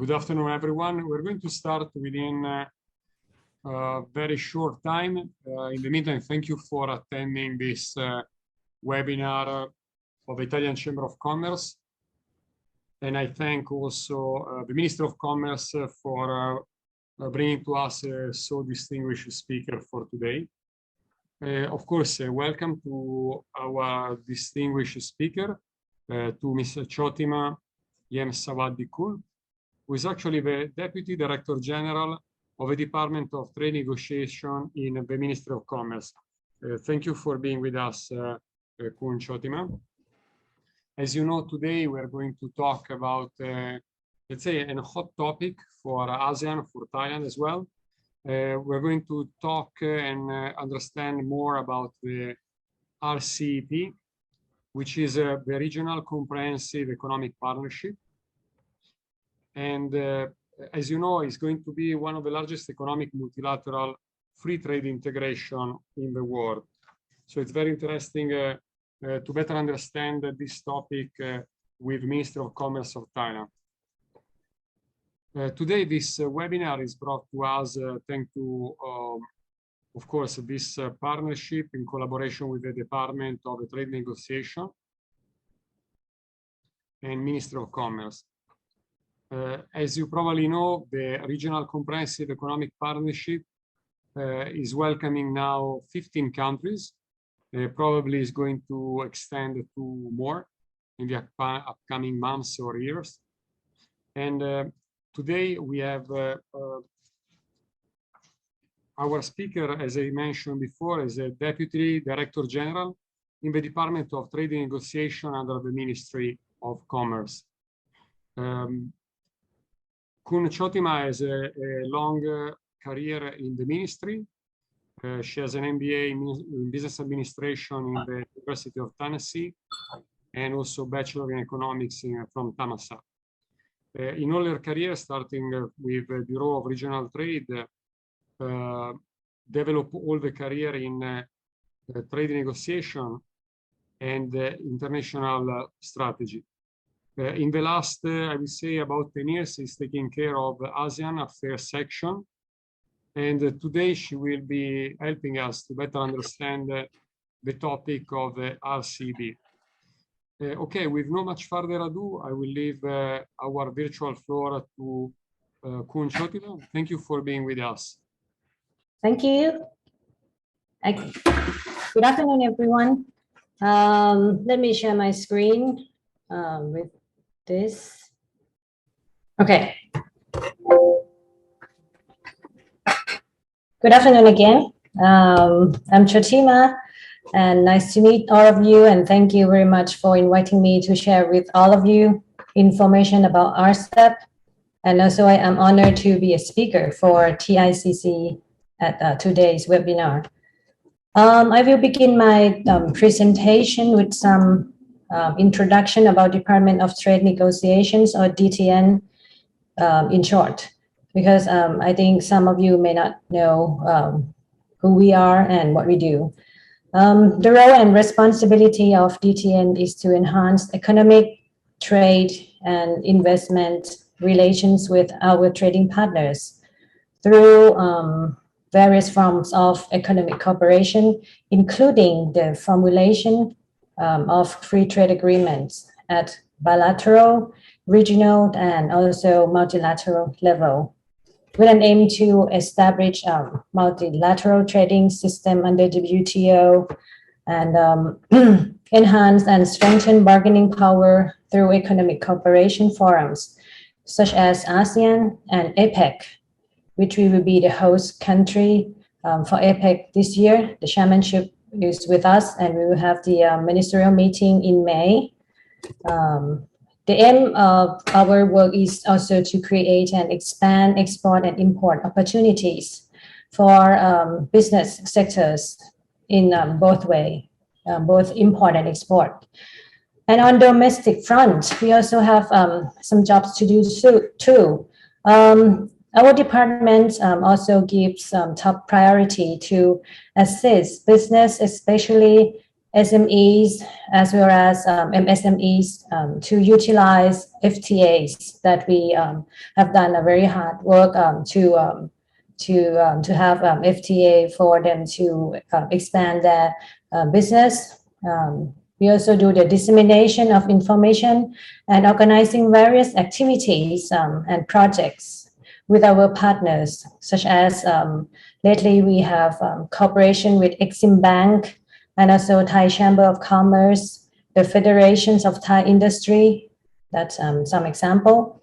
Good afternoon, everyone. We're going to start within a very short time. In the meantime, thank you for attending this webinar of the Italian Chamber of Commerce. And I thank also the Minister of Commerce for bringing to us a so distinguished speaker for today. Of course, welcome to our distinguished speaker, to Mr. Chotima Yemsawadi-Kun, who is actually the Deputy Director General of the Department of Trade Negotiation in the Ministry of Commerce. Thank you for being with us, Kun Chotima. As you know, today we're going to talk about, let's say, a hot topic for ASEAN, for Thailand as well. We're going to talk and understand more about the RCEP, which is the Regional Comprehensive Economic Partnership. And as you know, it's going to be one of the largest economic multilateral free trade integration in the world. So it's very interesting to better understand this topic with Minister of Commerce of Thailand. Today, this webinar is brought to us thanks to, of course, this partnership in collaboration with the Department of Trade Negotiation and Ministry of Commerce. As you probably know, the Regional Comprehensive Economic Partnership is welcoming now 15 countries. Probably is going to extend to more in the upcoming months or years. And today we have our speaker, as I mentioned before, is a Deputy Director General in the Department of Trade and Negotiation under the Ministry of Commerce. Kun Chotima has a long career in the ministry. She has an MBA in Business Administration in the University of Tennessee and also Bachelor in Economics from Thammasat. In all her career, starting with the Bureau of Regional Trade, developed all the career in trade negotiation and international strategy. In the last, I would say, about 10 years, is taking care of ASEAN Affairs section. And today she will be helping us to better understand the topic of the RCEP. Okay, with no much further ado, I will leave our virtual floor to Kun Chotima. Thank you for being with us. Thank you. Good afternoon, everyone. Let me share my screen with this. Okay. Good afternoon again. I'm Chotima, and nice to meet all of you, and thank you very much for inviting me to share with all of you information about Rsap. And also I am honored to be a speaker for TICC at today's webinar. I will begin my presentation with some introduction about Department of Trade Negotiations, or DTN in short, because I think some of you may not know who we are and what we do. The role and responsibility of DTN is to enhance economic, trade, and investment relations with our trading partners through various forms of economic cooperation, including the formulation of free trade agreements at bilateral, regional, and also multilateral level, with an aim to establish a multilateral trading system under WTO and enhance and strengthen bargaining power through economic cooperation forums such as ASEAN and APEC, which we will be the host country for APEC this year. The chairmanship is with us, and we will have the ministerial meeting in May. The aim of our work is also to create and expand export and import opportunities for business sectors in both ways, both import and export. And on domestic front, we also have some jobs to do too. Our department also gives top priority to assist business, especially SMEs as well as MSMEs to utilize FTAs that we have done a very hard work to have FTA for them to expand their business. We also do the dissemination of information and organizing various activities and projects with our partners, such as lately we have cooperation with Exim Bank and also Thai Chamber of Commerce, the Federations of Thai Industry. That's some example.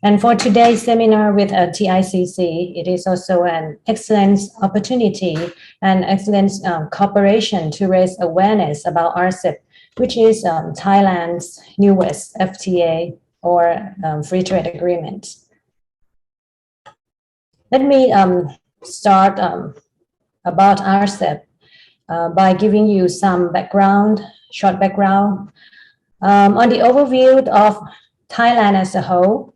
And for today's seminar with TICC, it is also an excellent opportunity and excellent cooperation to raise awareness about Rcep, which is Thailand's newest FTA or free trade agreement. Let me start about Rcep by giving you some background, short background. On the overview of Thailand as a whole,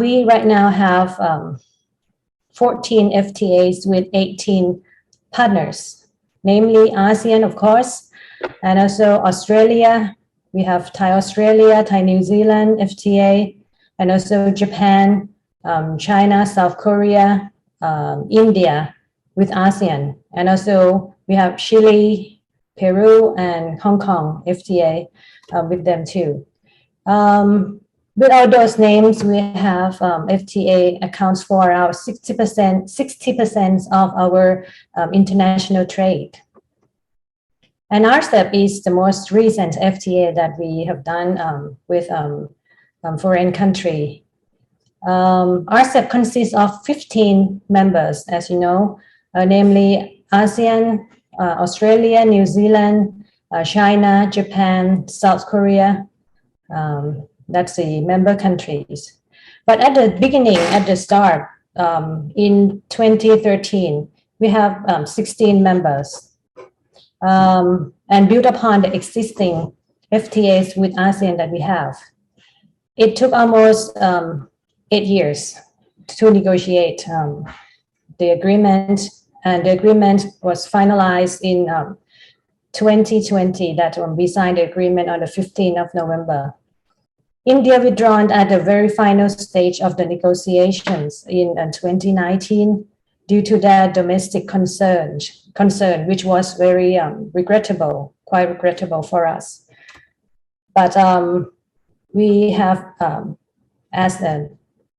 we right now have 14 FTAs with 18 partners, namely ASEAN, of course, and also Australia. We have Thai-Australia, Thai-New Zealand FTA, and also Japan, China, South Korea, India with ASEAN. And also we have Chile, Peru, and Hong Kong FTA with them too. With all those names, we have FTA accounts for our 60% of our international trade. And Rcep is the most recent FTA that we have done with foreign country. Rcep consists of 15 members, as you know, namely ASEAN, Australia, New Zealand, China, Japan, South Korea. That's the member countries. But at the beginning, at the start, in 2013, we have 16 members. And built upon the existing FTAs with ASEAN that we have. It took almost 8 years to negotiate the agreement, and the agreement was finalized in 2020, that we signed the agreement on the 15th of November. India withdrawn at the very final stage of the negotiations in 2019 due to their domestic concern, which was very regrettable, quite regrettable for us. But we have, as an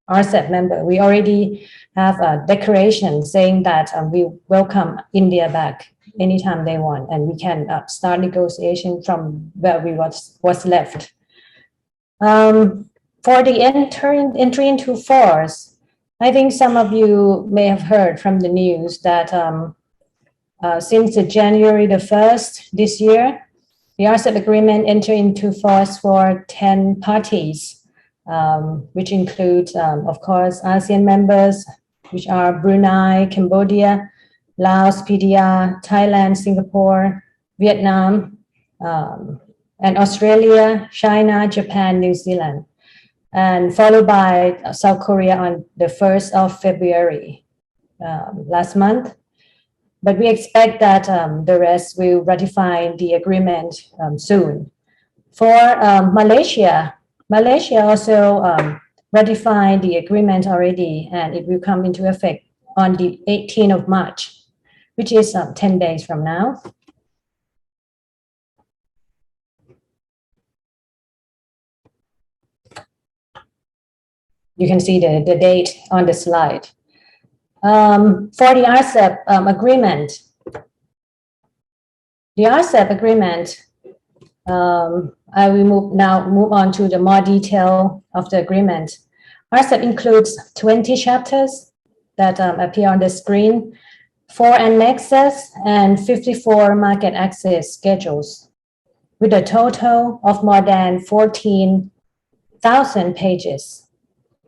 Rcep member, we already have a declaration saying that we welcome India back anytime they want, and we can start negotiation from where we was left. For the entry into force, I think some of you may have heard from the news that since January the 1st this year, the Rsap Agreement entered into force for 10 parties, which includes, of course, ASEAN members, which are Brunei, Cambodia, Laos, PDR, Thailand, Singapore, Vietnam, and Australia, China, Japan, New Zealand, and followed by South Korea on the 1st of February last month. But we expect that the rest will ratify the agreement soon. For Malaysia also ratified the agreement already, and it will come into effect on the 18th of March, which is 10 days from now. You can see the date on the slide. For the Rsap agreement, I will move on to the more detail of the agreement. Rsap includes 20 chapters that appear on the screen, 4 annexes, and 54 market access schedules, with a total of more than 14,000 pages.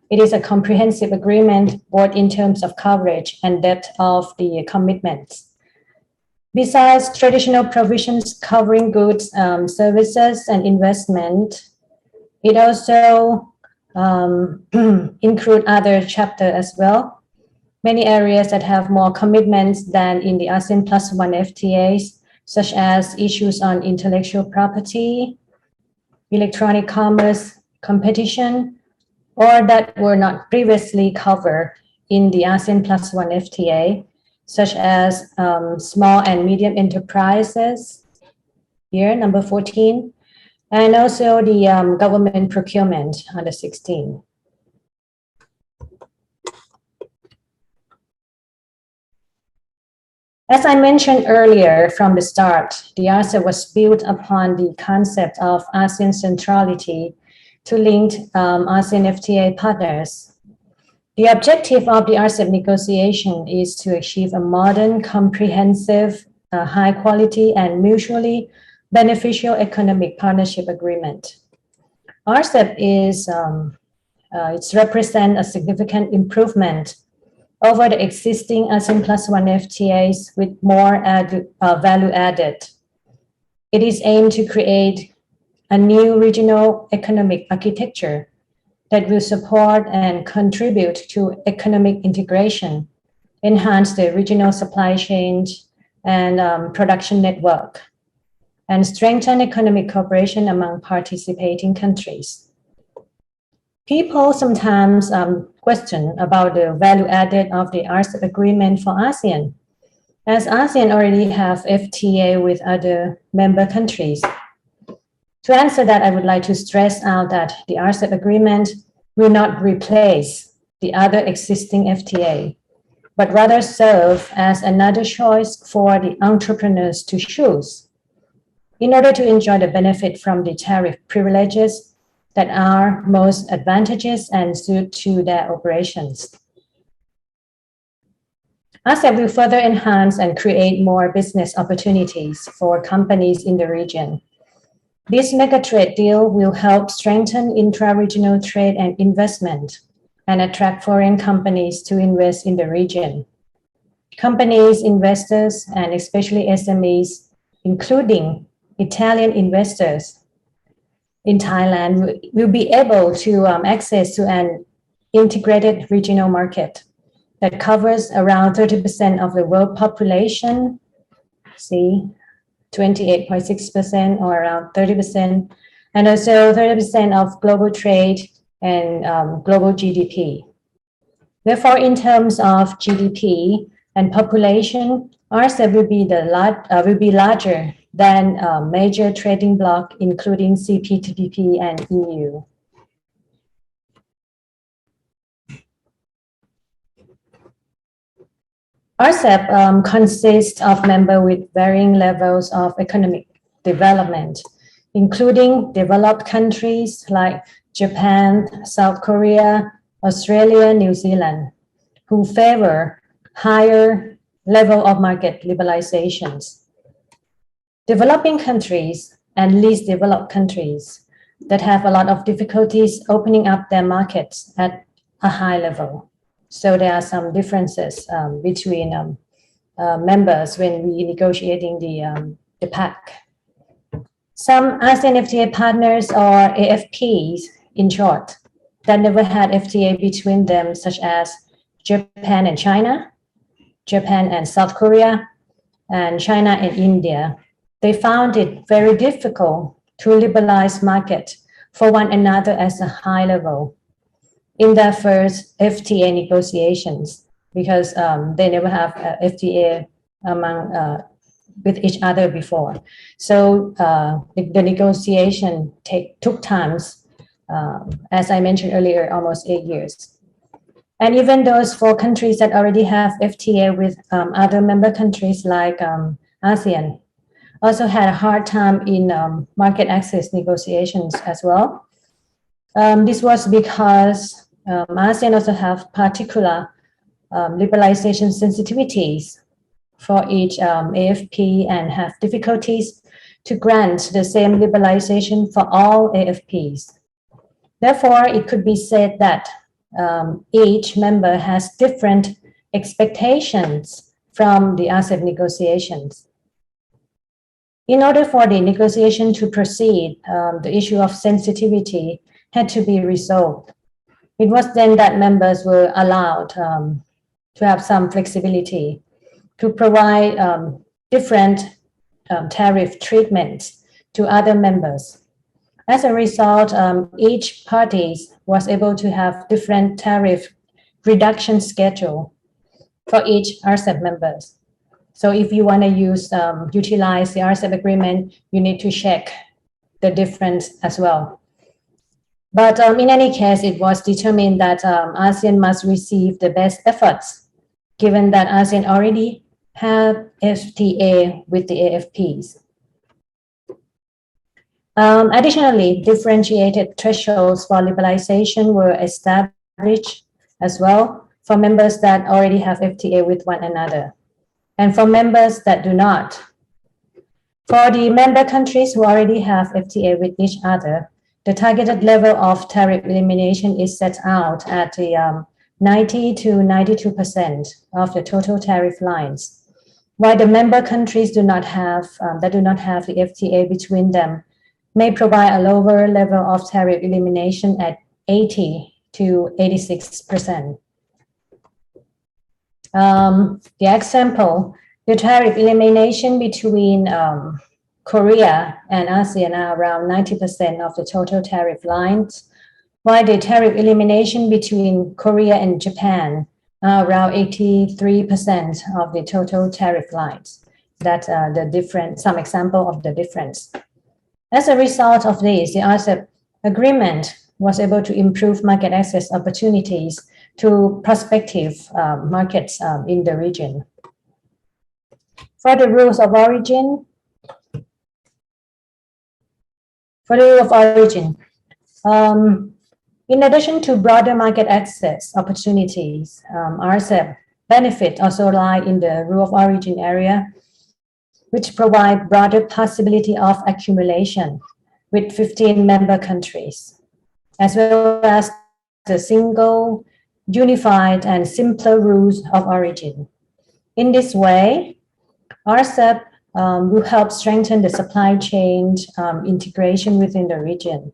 It is a comprehensive agreement, both in terms of coverage and depth of the commitments. Besides traditional provisions covering goods, services, and investment, it also includes other chapters as well. Many areas that have more commitments than in the ASEAN Plus One FTAs, such as issues on intellectual property, electronic commerce, competition, or that were not previously covered in the ASEAN Plus One FTA, such as small and medium enterprises, here, number 14, and also the government procurement under 16. As I mentioned earlier from the start, the Rsap was built upon the concept of ASEAN centrality to link ASEAN FTA partners. The objective of the Rsap negotiation is to achieve a modern, comprehensive, high quality, and mutually beneficial economic partnership agreement. Rsap is it represents a significant improvement over the existing ASEAN Plus One FTAs with more value added. It is aimed to create a new regional economic architecture that will support and contribute to economic integration, enhance the regional supply chain and production network, and strengthen economic cooperation among participating countries. People sometimes question about the value added of the Rsap agreement for ASEAN, as ASEAN already have FTA with other member countries. To answer that, I would like to stress out that the Rsap agreement will not replace the other existing FTA, but rather serve as another choice for the entrepreneurs to choose in order to enjoy the benefit from the tariff privileges that are most advantageous and suit to their operations. Rsap will further enhance and create more business opportunities for companies in the region. This mega-trade deal will help strengthen intra-regional trade and investment and attract foreign companies to invest in the region. Companies, investors, and especially SMEs, including Italian investors in Thailand, will be able to access to an integrated regional market that covers around 30% of the world population, see, 28.6% or around 30%, and also 30% of global trade and global GDP. Therefore, in terms of GDP and population, Rsap will be larger than a major trading bloc, including CPTPP and EU. Rsap consists of members with varying levels of economic development, including developed countries like Japan, South Korea, Australia, New Zealand, who favor higher level of market liberalizations. Developing countries and least developed countries that have a lot of difficulties opening up their markets at a high level. So there are some differences between members when we negotiating the pact. Some ASEAN FTA partners or AFPs, in short, that never had FTA between them, such as Japan and China, Japan and South Korea, and China and India. They found it very difficult to liberalize market for one another at a high level in their first FTA negotiations, because they never have FTA among with each other before. So the negotiation took times, as I mentioned earlier, almost 8 years. And even those 4 countries that already have FTA with other member countries like ASEAN also had a hard time in market access negotiations as well. This was because ASEAN also have particular liberalization sensitivities for each AFP and have difficulties to grant the same liberalization for all AFPs. Therefore, it could be said that each member has different expectations from the Rsap negotiations. In order for the negotiation to proceed, the issue of sensitivity had to be resolved. It was then that members were allowed to have some flexibility to provide different tariff treatment to other members. As a result, each party was able to have different tariff reduction schedule for each Rsap members. So if you want to utilize the Rsap agreement, you need to check the difference as well. But in any case, it was determined that ASEAN must receive the best efforts, given that ASEAN already had FTA with the AFPs. Additionally, differentiated thresholds for liberalization were established as well for members that already have FTA with one another, and for members that do not. For the member countries who already have FTA with each other, the targeted level of tariff elimination is set out at the 90 to 92% of the total tariff lines, while the member countries that do not have the FTA between them may provide a lower level of tariff elimination at 80 to 86%. The example, the tariff elimination between Korea and ASEAN are around 90% of the total tariff lines, while the tariff elimination between Korea and Japan are around 83% of the total tariff lines. That's the difference, some example of the difference. As a result of this, the Rsap agreement was able to improve market access opportunities to prospective markets in the region. For the rules of origin, in addition to broader market access opportunities, Rsap benefit also lie in the rule of origin area, which provide broader possibility of accumulation with 15 member countries, as well as the single, unified, and simpler rules of origin. In this way, Rsap will help strengthen the supply chain integration within the region.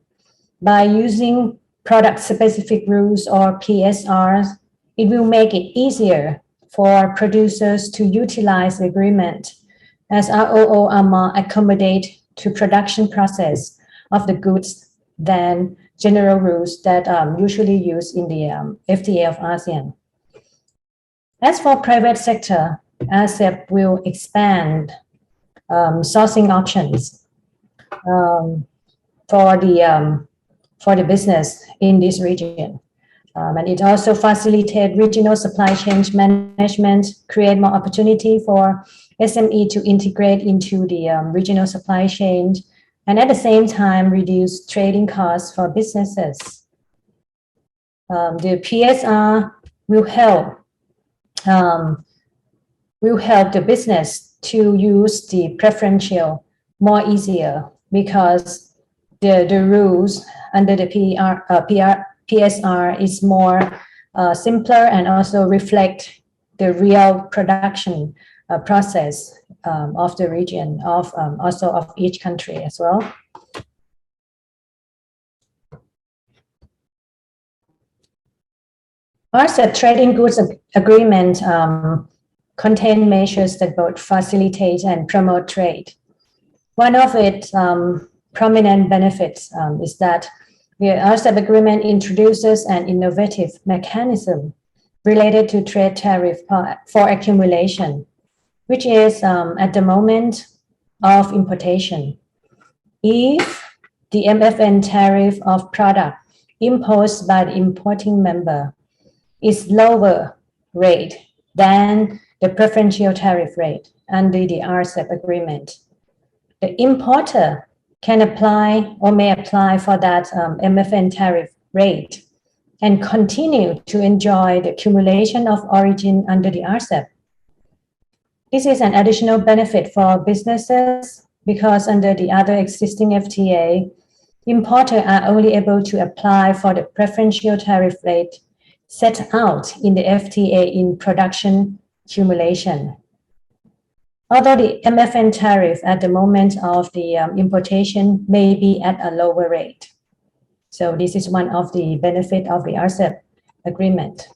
By using product-specific rules or PSRs, it will make it easier for producers to utilize the agreement, as ROO are more accommodate to production process of the goods than general rules that usually used in the FTA of ASEAN. As for private sector, Rsap will expand sourcing options for the business in this region. And it also facilitates regional supply chain management, create more opportunity for SME to integrate into the regional supply chain, and at the same time reduce trading costs for businesses. The PSR will help the business to use the preferential more easier, because the rules under the PSR is more simpler and also reflect the real production process of the region, also of each country as well. Rsap Trading Goods Agreement contain measures that both facilitate and promote trade. One of its prominent benefits is that the Rsap Agreement introduces an innovative mechanism related to trade tariff for accumulation, which is at the moment of importation. If the MFN tariff of product imposed by the importing member is lower rate than the preferential tariff rate under the Rsap agreement, the importer can apply or may apply for that MFN tariff rate and continue to enjoy the accumulation of origin under the Rsap. This is an additional benefit for businesses because under the other existing FTA, importers are only able to apply for the preferential tariff rate set out in the FTA in production accumulation. Although the MFN tariff at the moment of the importation may be at a lower rate. So this is one of the benefits of the Rsap agreement.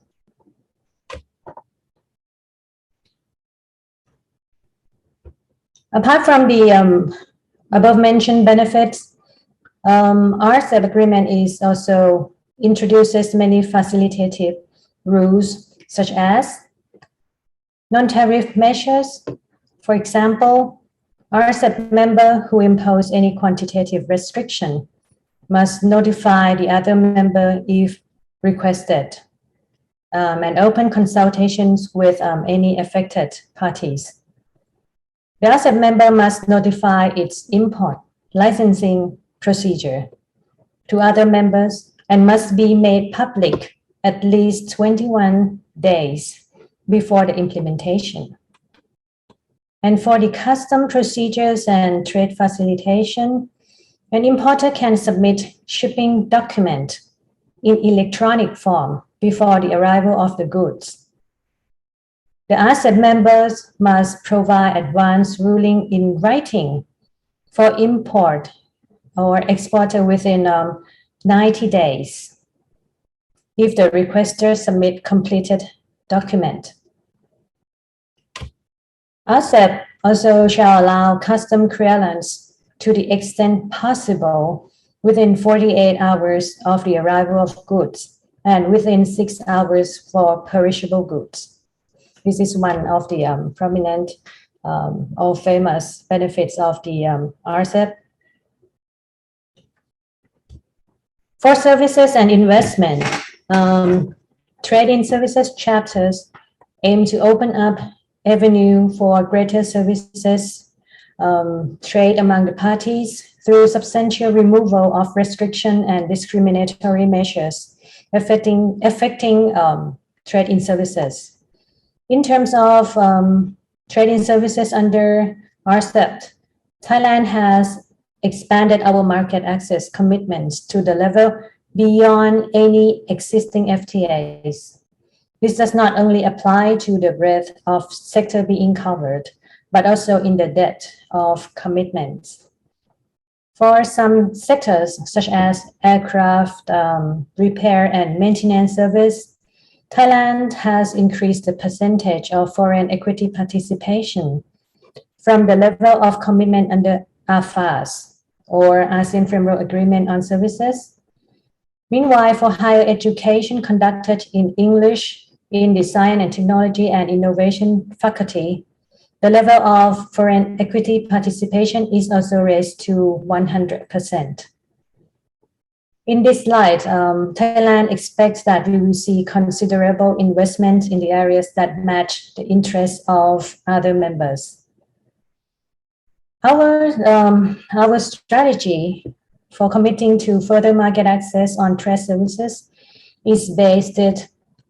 Apart from the above mentioned benefits, Rsap Agreement is also introduces many facilitative rules such as non-tariff measures. For example, Rsap member who impose any quantitative restriction must notify the other member if requested, and open consultations with any affected parties. The Rsap member must notify its import licensing procedure to other members and must be made public at least 21 days before the implementation. And for the custom procedures and trade facilitation, an importer can submit shipping document in electronic form before the arrival of the goods. The Rsap members must provide advance ruling in writing for import or exporter within 90 days if the requester submit completed document. Rsap also shall allow custom clearance to the extent possible within 48 hours of the arrival of goods and within 6 hours for perishable goods. This is one of the prominent or famous benefits of the Rsap. For services and investment, trade in services chapters aim to open up avenue for greater services trade among the parties through substantial removal of restriction and discriminatory measures affecting trade in services. In terms of trade in services under Rsap, Thailand has expanded our market access commitments to the level beyond any existing FTAs. This does not only apply to the breadth of sector being covered, but also in the depth of commitments. For some sectors, such as aircraft repair and maintenance service, Thailand has increased the percentage of foreign equity participation from the level of commitment under AFAS, or ASEAN Framework Agreement on Services. Meanwhile, for higher education conducted in English in the Science and Technology and Innovation faculty, the level of foreign equity participation is also raised to 100%. In this light, Thailand expects that we will see considerable investment in the areas that match the interests of other members. Our strategy for committing to further market access on trade services is based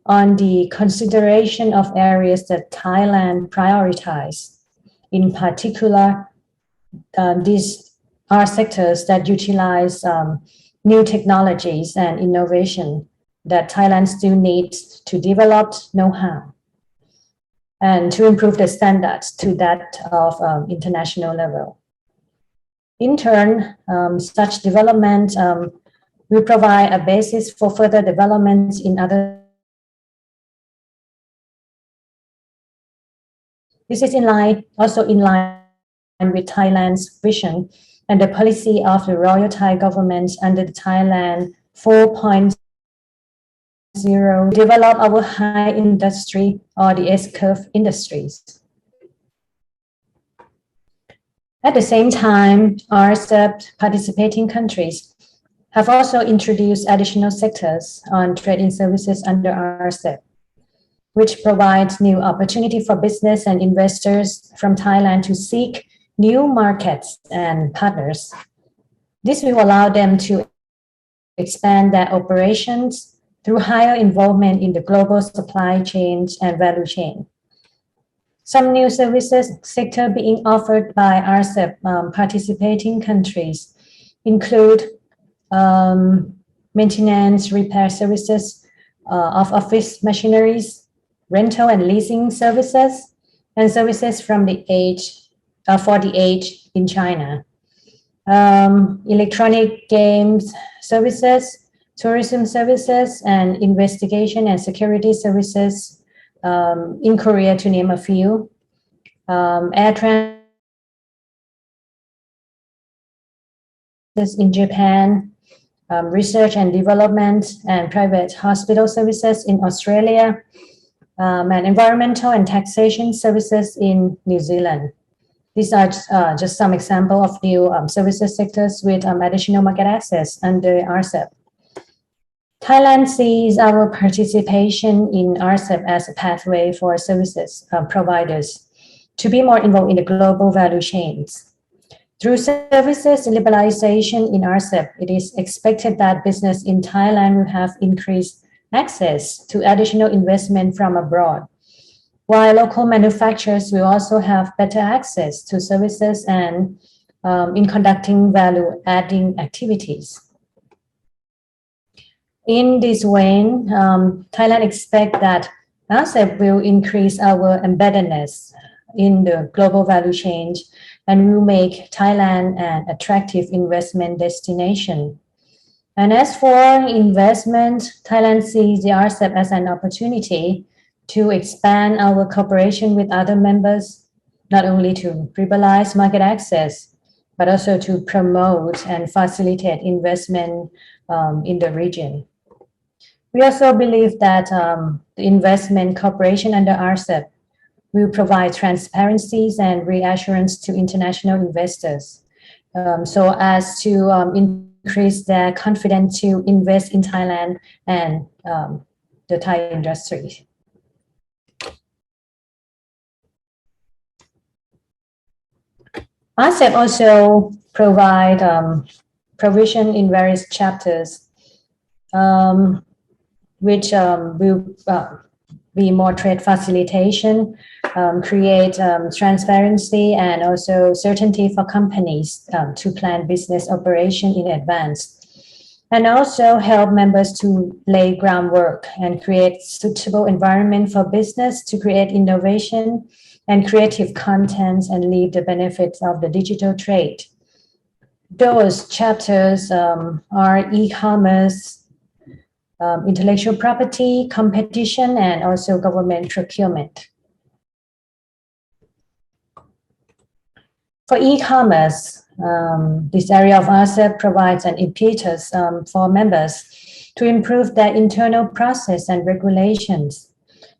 on the consideration of areas that Thailand prioritizes. In particular, these are sectors that utilize new technologies and innovation that Thailand still needs to develop know-how and to improve the standards to that of international level. In turn, such development will provide a basis for further developments in other. This is also in line with Thailand's vision and the policy of the Royal Thai government under the Thailand 4.0, develop our high industry or the S-curve industries. At the same time, Rsap participating countries have also introduced additional sectors on trade in services under Rsap, which provides new opportunity for business and investors from Thailand to seek new markets and partners. This will allow them to expand their operations through higher involvement in the global supply chains and value chain. Some new services sector being offered by Rsap participating countries include maintenance, repair services of office machineries, rental and leasing services, and services from the age for the age in China. Electronic games services, tourism services, and investigation and security services in Korea, to name a few. Air in Japan, research and development and private hospital services in Australia, and environmental and taxation services in New Zealand. These are just some example of new services sectors with additional market access under Rsap. Thailand sees our participation in Rsap as a pathway for services providers to be more involved in the global value chains. Through services liberalization in Rsap, it is expected that business in Thailand will have increased access to additional investment from abroad, while local manufacturers will also have better access to services and in conducting value-adding activities. In this way, Thailand expects that Rsap will increase our embeddedness in the global value chain and will make Thailand an attractive investment destination. And as for investment, Thailand sees the Rsap as an opportunity to expand our cooperation with other members, not only to liberalize market access, but also to promote and facilitate investment in the region. We also believe that the investment cooperation under Rsap will provide transparencies and reassurance to international investors, so as to increase their confidence to invest in Thailand and the Thai industry. Rsap also provide provision in various chapters, which will be more trade facilitation, create transparency and also certainty for companies to plan business operation in advance, and also help members to lay groundwork and create suitable environment for business to create innovation and creative contents and reap the benefits of the digital trade. Those chapters are e-commerce, intellectual property, competition, and also government procurement. For e-commerce, this area of Rsap provides an impetus for members to improve their internal process and regulations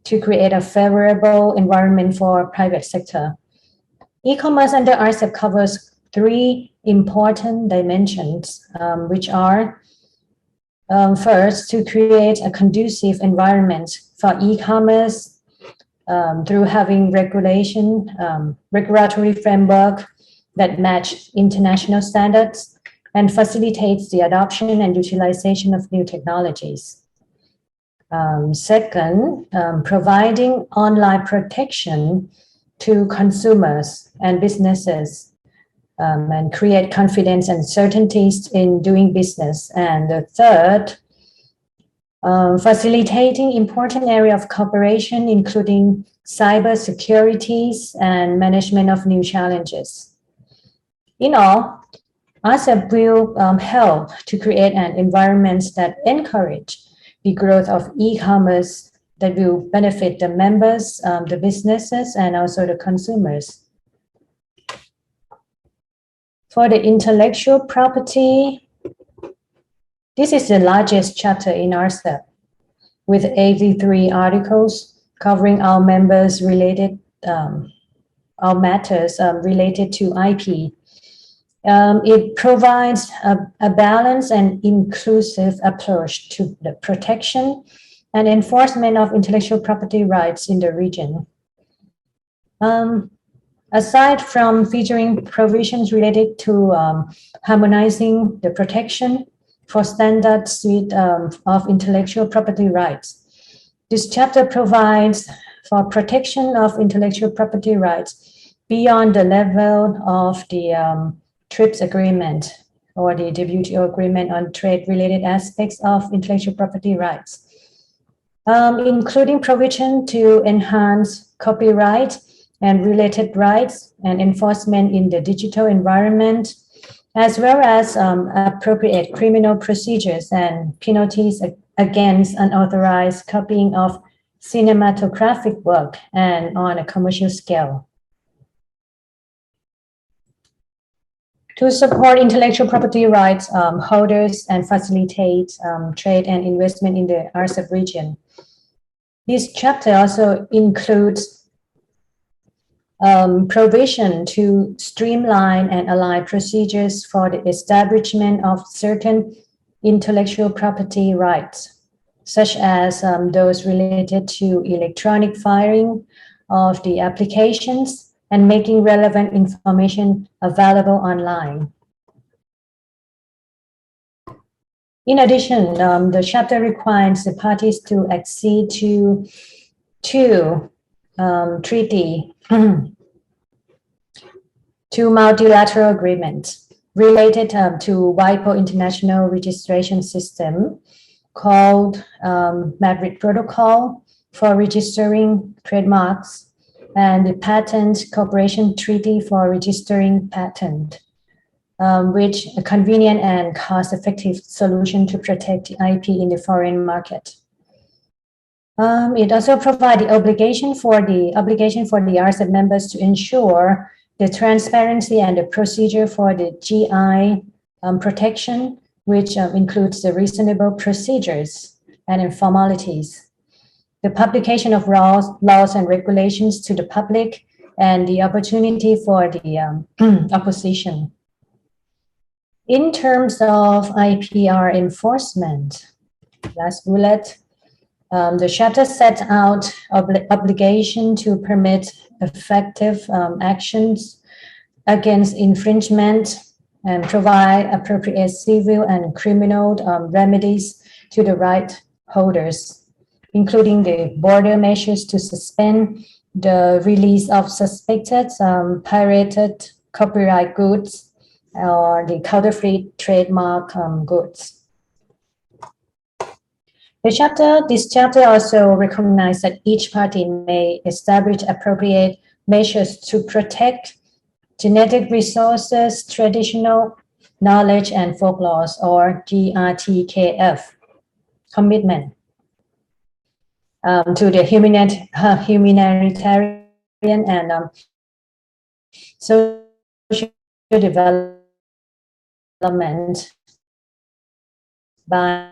to create a favorable environment for private sector. E-commerce under Rsap covers three important dimensions, which are first, to create a conducive environment for e-commerce through having regulatory framework that match international standards and facilitates the adoption and utilization of new technologies. Second, providing online protection to consumers and businesses and create confidence and certainties in doing business. And the third, facilitating important area of cooperation, including cyber securities and management of new challenges. In all, Rsap will help to create an environment that encourage the growth of e-commerce that will benefit the members, the businesses, and also the consumers. For the intellectual property, this is the largest chapter in Rsap, with 83 articles covering our members related, our matters related to IP. It provides a balanced and inclusive approach to the protection and enforcement of intellectual property rights in the region. Aside from featuring provisions related to harmonizing the protection for standard suite of intellectual property rights, this chapter provides for protection of intellectual property rights beyond the level of the TRIPS agreement or the WTO agreement on trade-related aspects of intellectual property rights, including provision to enhance copyright and related rights and enforcement in the digital environment, as well as appropriate criminal procedures and penalties against unauthorized copying of cinematographic work and on a commercial scale. to support intellectual property rights holders and facilitate trade and investment in the Rsap region. This chapter also includes provision to streamline and align procedures for the establishment of certain intellectual property rights, such as those related to electronic filing of the applications and making relevant information available online. In addition, the chapter requires the parties to accede to two treaty, two multilateral agreements related to WIPO International Registration System called Madrid Protocol for registering trademarks and the Patent Cooperation Treaty for registering patent, which a convenient and cost-effective solution to protect the IP in the foreign market. It also provides the obligation for the Rsap members to ensure the transparency and the procedure for the GI protection, which includes the reasonable procedures and formalities, the publication of laws and regulations to the public, and the opportunity for the opposition. In terms of IPR enforcement, last bullet, the chapter sets out obligation to permit effective actions against infringement and provide appropriate civil and criminal remedies to the right holders, including the border measures to suspend the release of suspected pirated copyright goods or the counterfeit trademark goods. This chapter also recognizes that each party may establish appropriate measures to protect genetic resources, traditional knowledge, and folklore, or GRTKF commitment to the humanitarian and social development by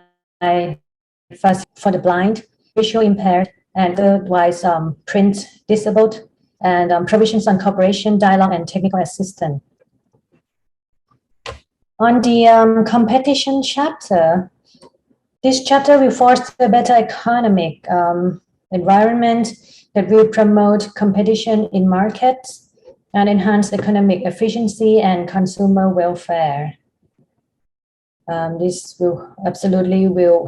for the blind, visually impaired, and otherwise print disabled, and provisions on cooperation, dialogue, and technical assistance. On the competition chapter, this chapter will foster a better economic environment that will promote competition in markets and enhance economic efficiency and consumer welfare. This will absolutely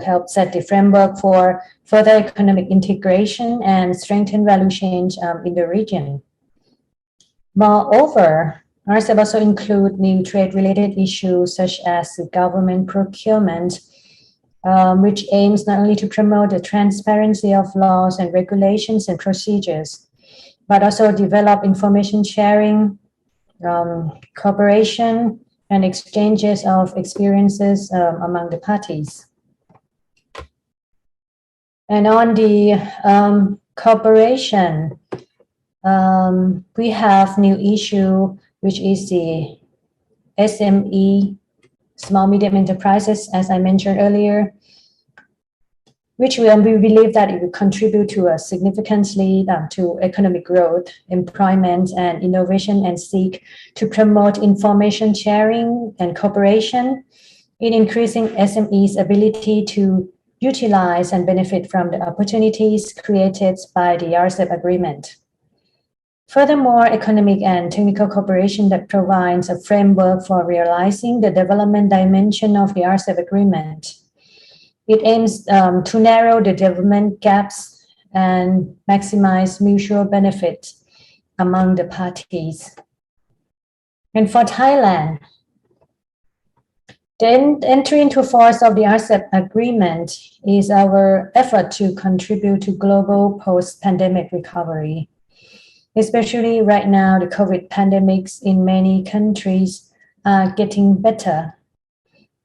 help set the framework for further economic integration and strengthen value chains in the region. Moreover, Rsap also include new trade-related issues such as the government procurement, which aims not only to promote the transparency of laws and regulations and procedures, but also develop information sharing, cooperation, and exchanges of experiences among the parties. And on the cooperation, we have new issue, which is the SME, small medium enterprises, as I mentioned earlier, which we believe that it will contribute to significantly to economic growth, employment, and innovation, and seek to promote information sharing and cooperation in increasing SMEs' ability to utilize and benefit from the opportunities created by the Rsap Agreement. Furthermore, economic and technical cooperation that provides a framework for realizing the development dimension of the Rsap Agreement. It aims to narrow the development gaps and maximize mutual benefit among the parties. And for Thailand, the entry into force of the Rsap Agreement is our effort to contribute to global post-pandemic recovery. Especially right now, the COVID pandemics in many countries are getting better.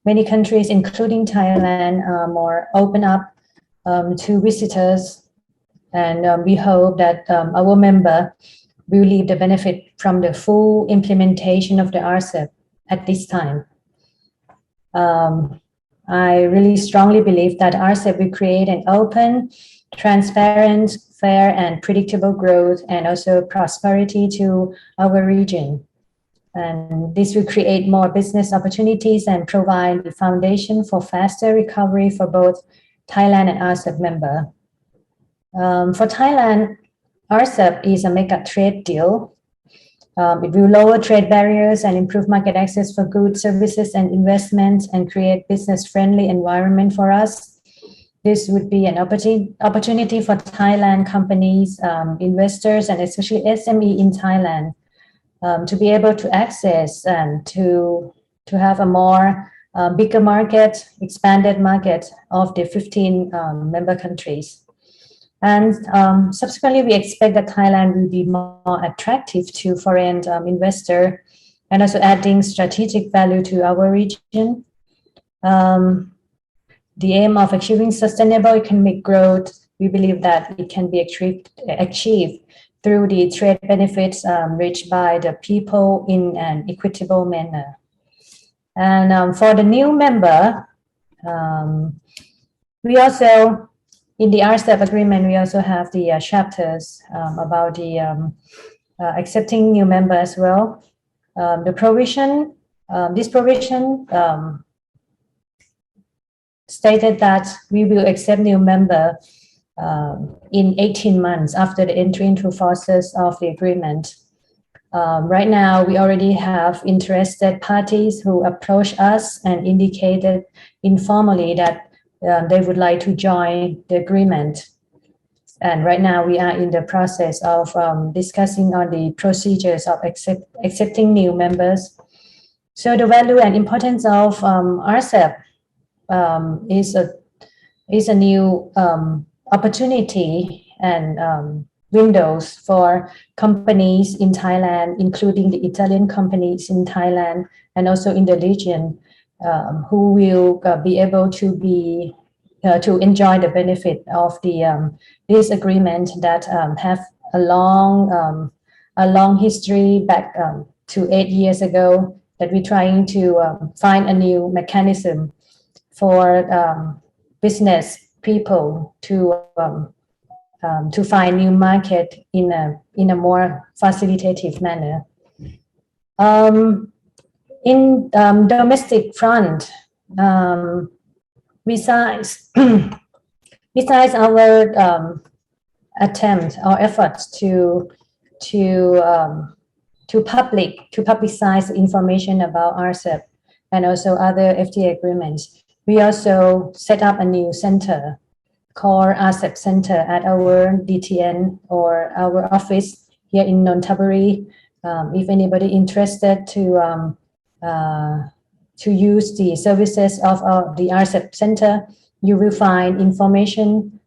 Many countries, including Thailand, are more open up to visitors, and we hope that our member will reap the benefit from the full implementation of the Rsap at this time. I really strongly believe that Rcep will create an open, transparent, fair, and predictable growth and also prosperity to our region. And this will create more business opportunities and provide the foundation for faster recovery for both Thailand and Rcep member. For Thailand, Rcep is a mega trade deal. It will lower trade barriers and improve market access for goods, services, and investments and create business-friendly environment for us. This would be an opportunity for Thailand companies, investors, and especially SME in Thailand to be able to access and to have a more bigger market, expanded market of the 15 member countries. And subsequently, we expect that Thailand will be more attractive to foreign investor and also adding strategic value to our region. The aim of achieving sustainable economic growth, we believe that it can be achieved through the trade benefits reached by the people in an equitable manner. And for the new member, we also, in the Rsap Agreement, we also have the chapters about the accepting new member as well. The provision, this provision stated that we will accept new member in 18 months after the entry into forces of the agreement. Right now, we already have interested parties who approach us and indicated informally that they would like to join the agreement. And right now we are in the process of discussing on the procedures of accepting new members. So the value and importance of Rcep is a new opportunity and windows for companies in Thailand, including the Italian companies in Thailand and also in the region, who will be able to enjoy the benefit of this agreement that have a long history back to 8 years ago, that we're trying to find a new mechanism for business people to find new market in a more facilitative manner. In domestic front, besides our attempt or efforts to publicize information about Rcep and also other FTA agreements, we also set up a new center called Rsap Center at our DTN or our office here in Nonthaburi. If anybody interested to use the services of the Rcep Center, you will find information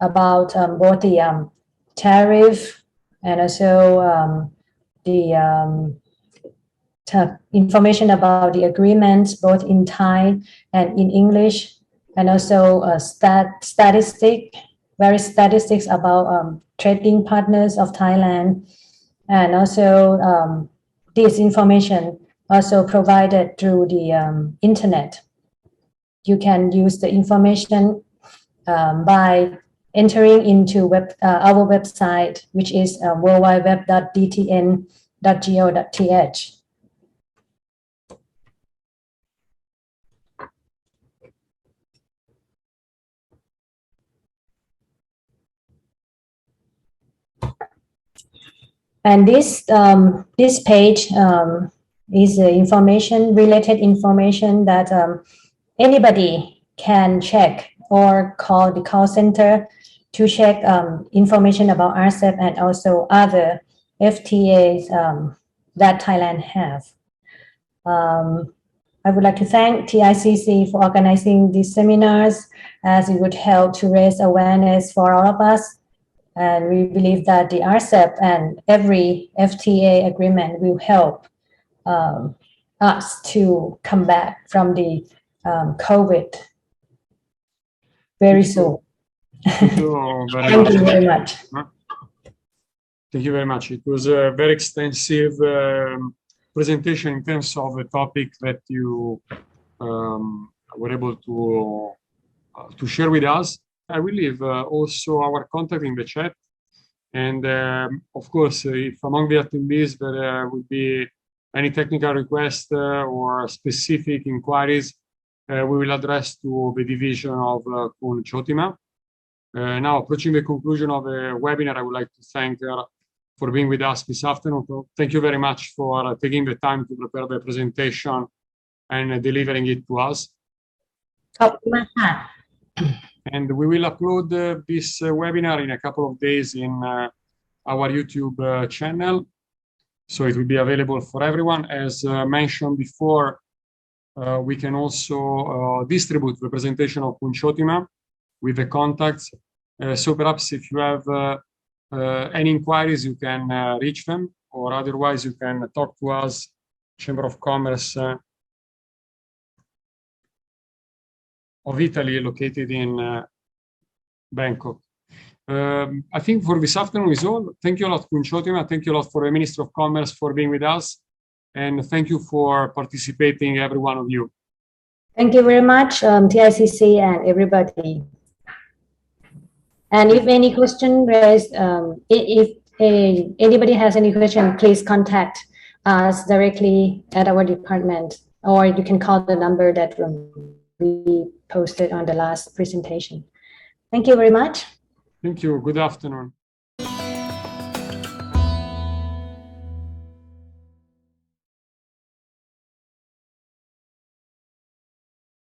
about both the tariff and also the information about the agreements, both in Thai and in English, and also various statistics about trading partners of Thailand, and also this information also provided through the internet. You can use the information by entering into our website, which is worldwideweb.dtn.go.th. And this page is related information that anybody can check or call the call center to check information about Rcep and also other FTAs that Thailand have. I would like to thank TICC for organizing these seminars, as it would help to raise awareness for all of us. And we believe that the Rcep and every FTA agreement will help us to come back from the COVID very soon. Thank you very Thank much. you very much. Thank you very much. It was a very extensive presentation in terms of the topic that you were able to share with us. I will leave also our contact in the chat. And of course, if among the attendees there would be any technical requests or specific inquiries, we will address to the division of Kun Chotima. Now, approaching the conclusion of the webinar, I would like to thank her for being with us this afternoon. Thank you very much for taking the time to prepare the presentation and delivering it to us. And we will upload this webinar in a couple of days in our YouTube channel. So it will be available for everyone. As mentioned before, we can also distribute the presentation of Kun Chotima with the contacts. So perhaps if you have any inquiries, you can reach them, or otherwise you can talk to us, Chamber of Commerce of Italy, located in Bangkok. I think for this afternoon is all. Thank you a lot, Kun Chotima. Thank you a lot for the Minister of Commerce for being with us. And thank you for participating, every one of you. Thank you very much, TICC and everybody. And if any question raised, if anybody has any question, please contact us directly at our department, or you can call the number that we posted on the last presentation. Thank you very much. Thank you. Good afternoon.